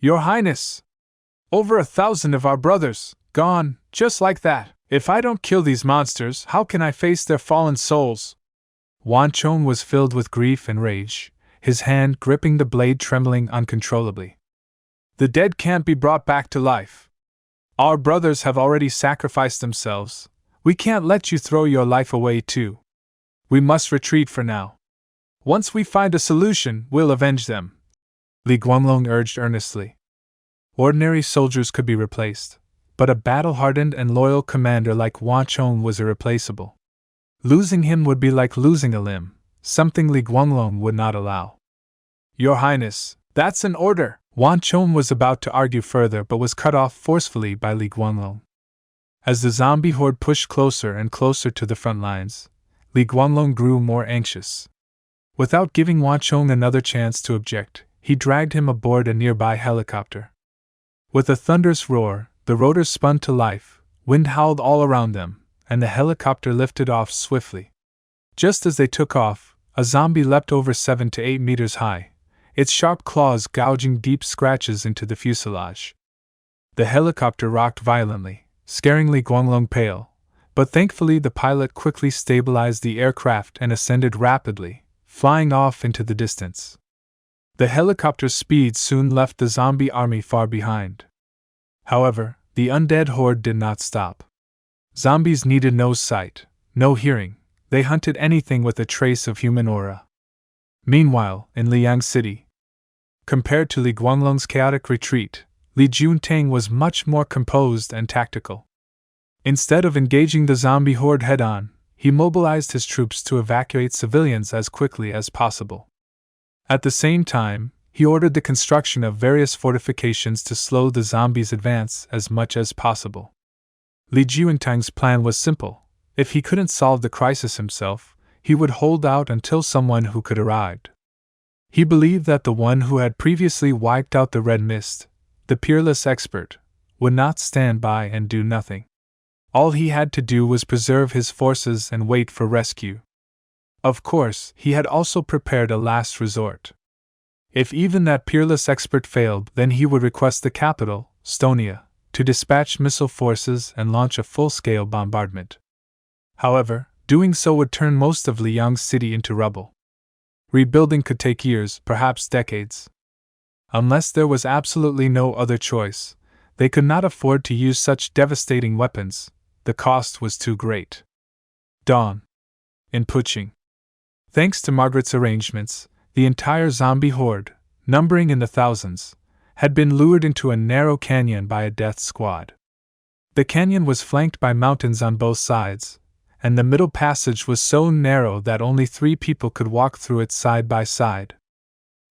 Your Highness! Over 1,000 of our brothers, gone, just like that. If I don't kill these monsters, how can I face their fallen souls? Wanchong was filled with grief and rage, his hand gripping the blade trembling uncontrollably. The dead can't be brought back to life. Our brothers have already sacrificed themselves. We can't let you throw your life away too. We must retreat for now. Once we find a solution, we'll avenge them, Li Guanglong urged earnestly. Ordinary soldiers could be replaced, but a battle-hardened and loyal commander like Wanchong was irreplaceable. Losing him would be like losing a limb, something Li Guanglong would not allow. Your Highness, that's an order! Wanchong was about to argue further but was cut off forcefully by Li Guanglong. As the zombie horde pushed closer and closer to the front lines, Li Guanglong grew more anxious. Without giving Wanchong another chance to object, he dragged him aboard a nearby helicopter. With a thunderous roar, the rotors spun to life, wind howled all around them, and the helicopter lifted off swiftly. Just as they took off, a zombie leapt over 7 to 8 meters high, its sharp claws gouging deep scratches into the fuselage. The helicopter rocked violently, scaring Li Guanglong pale, but thankfully the pilot quickly stabilized the aircraft and ascended rapidly, flying off into the distance. The helicopter's speed soon left the zombie army far behind. However, the undead horde did not stop. Zombies needed no sight, no hearing, they hunted anything with a trace of human aura. Meanwhile, in Liang City, compared to Li Guanglong's chaotic retreat, Li Juntang was much more composed and tactical. Instead of engaging the zombie horde head-on, he mobilized his troops to evacuate civilians as quickly as possible. At the same time, he ordered the construction of various fortifications to slow the zombies' advance as much as possible. Li Juntang's plan was simple. If he couldn't solve the crisis himself, he would hold out until someone who could arrive. He believed that the one who had previously wiped out the Red Mist, the peerless expert, would not stand by and do nothing. All he had to do was preserve his forces and wait for rescue. Of course, he had also prepared a last resort. If even that peerless expert failed, then he would request the capital, Stonia, to dispatch missile forces and launch a full-scale bombardment. However, doing so would turn most of Liang City into rubble. Rebuilding could take years, perhaps decades. Unless there was absolutely no other choice, they could not afford to use such devastating weapons. The cost was too great. Dawn. In Puching. Thanks to Margaret's arrangements, the entire zombie horde, numbering in the thousands, had been lured into a narrow canyon by a death squad. The canyon was flanked by mountains on both sides, and the middle passage was so narrow that only 3 people could walk through it side by side.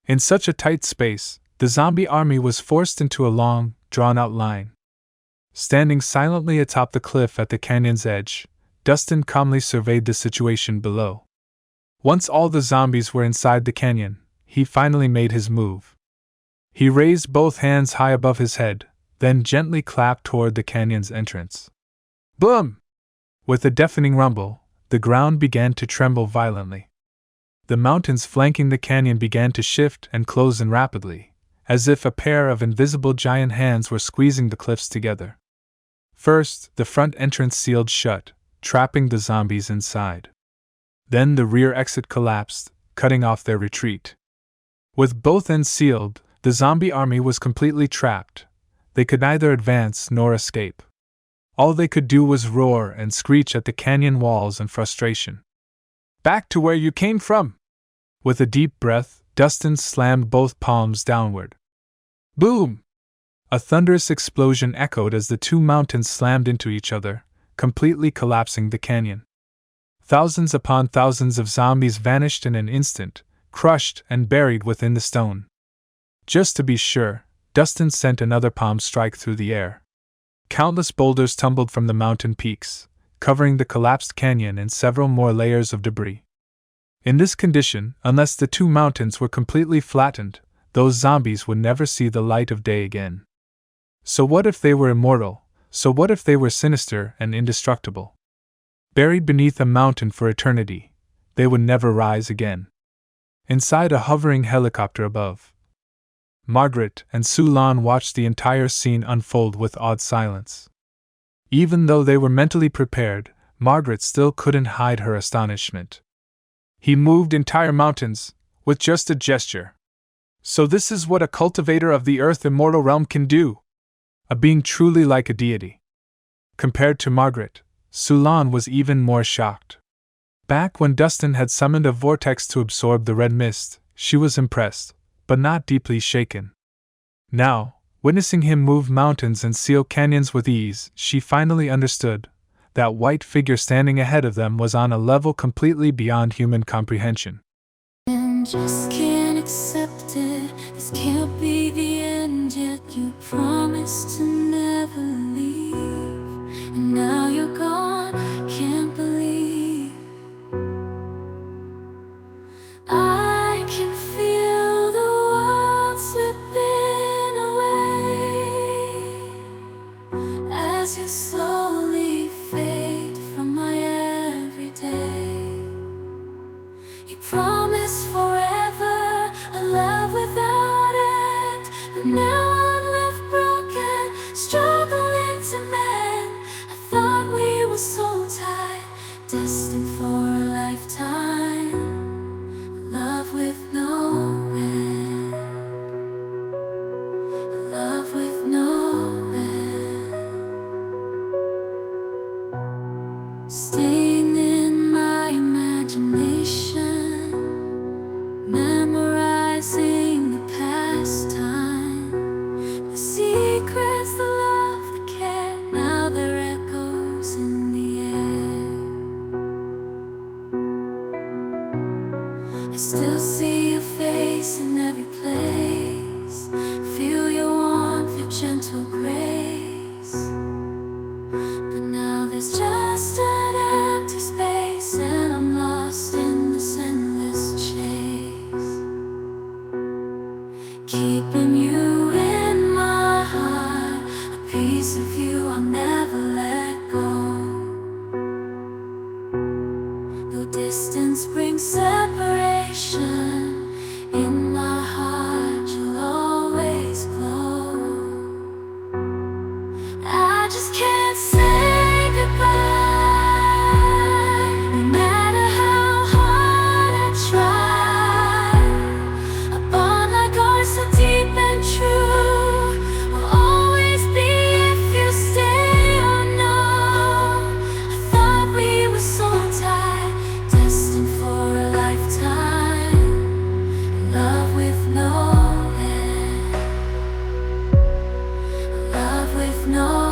In such a tight space, the zombie army was forced into a long, drawn-out line. Standing silently atop the cliff at the canyon's edge, Dustin calmly surveyed the situation below. Once all the zombies were inside the canyon, he finally made his move. He raised both hands high above his head, then gently clapped toward the canyon's entrance. Boom! With a deafening rumble, the ground began to tremble violently. The mountains flanking the canyon began to shift and close in rapidly, as if a pair of invisible giant hands were squeezing the cliffs together. First, the front entrance sealed shut, trapping the zombies inside. Then the rear exit collapsed, cutting off their retreat. With both ends sealed, the zombie army was completely trapped. They could neither advance nor escape. All they could do was roar and screech at the canyon walls in frustration. Back to where you came from! With a deep breath, Dustin slammed both palms downward. Boom! A thunderous explosion echoed as the 2 mountains slammed into each other, completely collapsing the canyon. Thousands upon thousands of zombies vanished in an instant, crushed and buried within the stone. Just to be sure, Dustin sent another palm strike through the air. Countless boulders tumbled from the mountain peaks, covering the collapsed canyon and several more layers of debris. In this condition, unless the 2 mountains were completely flattened, those zombies would never see the light of day again. So what if they were immortal? So what if they were sinister and indestructible? Buried beneath a mountain for eternity, they would never rise again. Inside a hovering helicopter above, Margaret and Sulan watched the entire scene unfold with awed silence. Even though they were mentally prepared, Margaret still couldn't hide her astonishment. He moved entire mountains, with just a gesture. So this is what a cultivator of the earth immortal realm can do? A being truly like a deity. Compared to Margaret, Sulan was even more shocked. Back when Dustin had summoned a vortex to absorb the red mist, she was impressed, but not deeply shaken. Now, witnessing him move mountains and seal canyons with ease, she finally understood. That white figure standing ahead of them was on a level completely beyond human comprehension. And just can't accept it. This can't be the end yet. You promised to never leave, and now you're gone. Can't believe I can feel the world slipping away as you slowly fade from my everyday. You promised forever a love without end, but now I'm left broken, struggling to mend. I thought we were so tied, destined for a lifetime, love with no end, love with no end. Staying in my imagination, memorizing the past time, the secrets, the love, the care. Now they're echoes in the air. I still see your face in every place, feel your warmth, your gentle grace. But now there's just an empty space, and I'm lost in this endless chase. Keeping you in my heart, a piece of you I'll never let go. Though distance brings separation, in my heart you'll always glow. I just can't say goodbye, no matter how hard I try. A bond like ours, so deep and true, will always be if you stay or no. I thought we were so tied, destined for a lifetime, love with no end, love with no